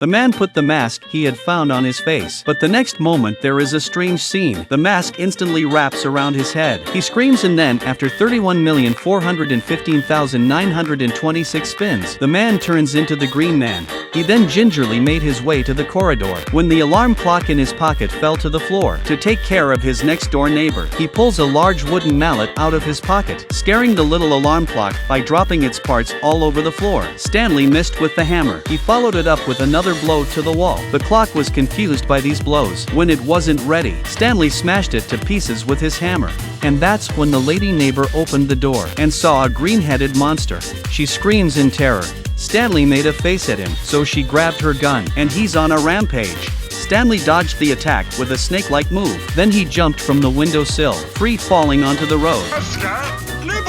The man put the mask he had found on his face, but the next moment there is a strange scene. The mask instantly wraps around his head. He screams, and then, after 31,415,926 spins, the man turns into the Green Man. He then gingerly made his way to the corridor. When the alarm clock in his pocket fell to the floor, to take care of his next-door neighbor, he pulls a large wooden mallet out of his pocket, scaring the little alarm clock by dropping its parts all over the floor. Stanley missed with the hammer. He followed it up with another blow to the wall. The clock was confused by these blows. When it wasn't ready, Stanley smashed it to pieces with his hammer. And that's when the lady neighbor opened the door and saw a green-headed monster. She screams in terror. Stanley made a face at him, so she grabbed her gun, and he's on a rampage. Stanley dodged the attack with a snake-like move. Then he jumped from the windowsill, free falling onto the road.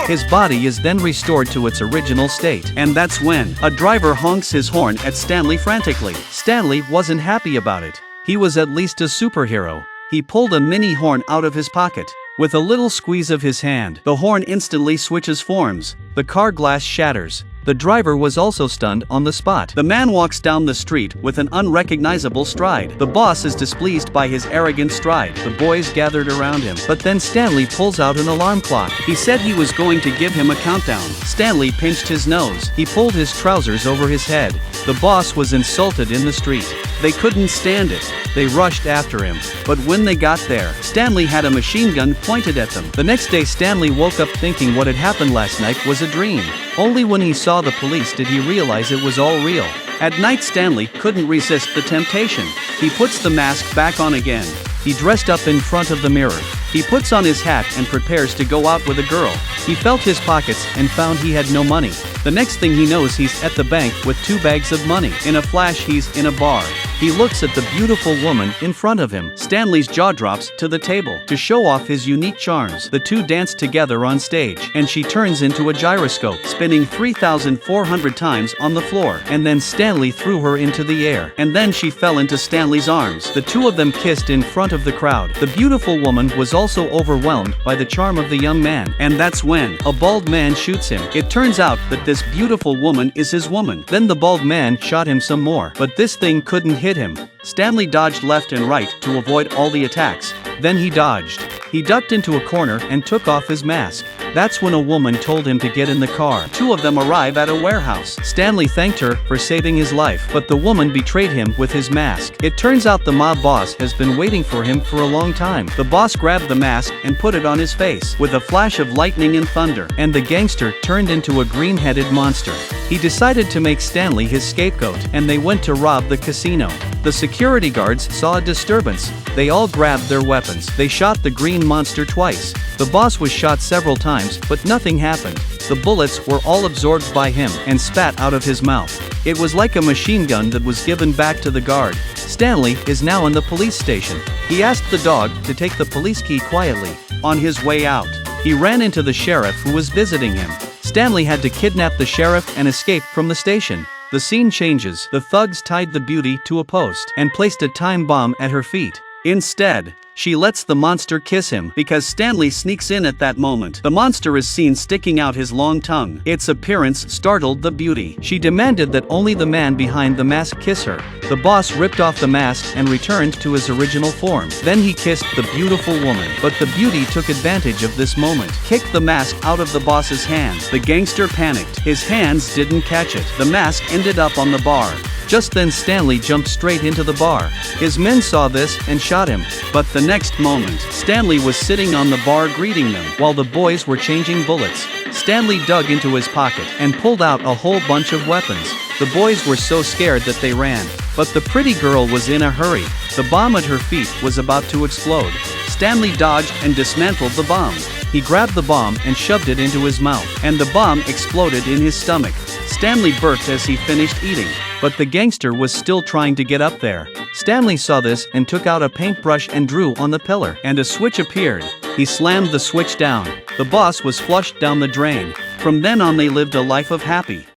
His body is then restored to its original state, and that's when a driver honks his horn at Stanley frantically. Stanley wasn't happy about it. He was at least a superhero. He pulled a mini horn out of his pocket. With a little squeeze of his hand, the horn instantly switches forms. The car glass shatters. The driver was also stunned on the spot. The man walks down the street with an unrecognizable stride. The boss is displeased by his arrogant stride. The boys gathered around him. But then Stanley pulls out an alarm clock. He said he was going to give him a countdown. Stanley pinched his nose. He pulled his trousers over his head. The boss was insulted in the street. They couldn't stand it. They rushed after him. But when they got there, Stanley had a machine gun pointed at them. The next day, Stanley woke up thinking what had happened last night was a dream. Only when he saw the police did he realize it was all real. At night, Stanley couldn't resist the temptation. He puts the mask back on again. He dressed up in front of the mirror. He puts on his hat and prepares to go out with a girl. He felt his pockets and found he had no money. The next thing he knows, he's at the bank with 2 bags of money. In a flash, he's in a bar. He looks at the beautiful woman in front of him. Stanley's jaw drops to the table. To show off his unique charms, the two dance together on stage, and she turns into a gyroscope, spinning 3,400 times on the floor. And then Stanley threw her into the air, and then she fell into Stanley's arms. The two of them kissed in front of the crowd. The beautiful woman was also overwhelmed by the charm of the young man, and that's when a bald man shoots him. It turns out that this beautiful woman is his woman. Then the bald man shot him some more, but this thing couldn't hit him. Stanley dodged left and right to avoid all the attacks. Then he dodged. He ducked into a corner and took off his mask. That's when a woman told him to get in the car. 2 of them arrive at a warehouse. Stanley thanked her for saving his life, but the woman betrayed him with his mask. It turns out the mob boss has been waiting for him for a long time. The boss grabbed the mask and put it on his face with a flash of lightning and thunder, and the gangster turned into a green-headed monster. He decided to make Stanley his scapegoat, and they went to rob the casino. The security guards saw a disturbance. They all grabbed their weapons. They shot the green monster twice. The boss was shot several times, but nothing happened. The bullets were all absorbed by him and spat out of his mouth. It was like a machine gun that was given back to the guard. Stanley is now in the police station. He asked the dog to take the police key quietly. On his way out, he ran into the sheriff who was visiting him. Stanley had to kidnap the sheriff and escape from the station. The scene changes. The thugs tied the beauty to a post and placed a time bomb at her feet. Instead, she lets the monster kiss him because Stanley sneaks in at that moment. The monster is seen sticking out his long tongue. Its appearance startled the beauty. She demanded that only the man behind the mask kiss her. The boss ripped off the mask and returned to his original form. Then he kissed the beautiful woman, but the beauty took advantage of this moment, kicked the mask out of the boss's hands. The gangster panicked. His hands didn't catch it. The mask ended up on the bar. Just then Stanley jumped straight into the bar. His men saw this and shot him. But the next moment, Stanley was sitting on the bar greeting them, while the boys were changing bullets. Stanley dug into his pocket and pulled out a whole bunch of weapons. The boys were so scared that they ran. But the pretty girl was in a hurry. The bomb at her feet was about to explode. Stanley dodged and dismantled the bomb. He grabbed the bomb and shoved it into his mouth, and the bomb exploded in his stomach. Stanley burped as he finished eating, but the gangster was still trying to get up there. Stanley saw this and took out a paintbrush and drew on the pillar, and a switch appeared. He slammed the switch down. The boss was flushed down the drain. From then on they lived a life of happy.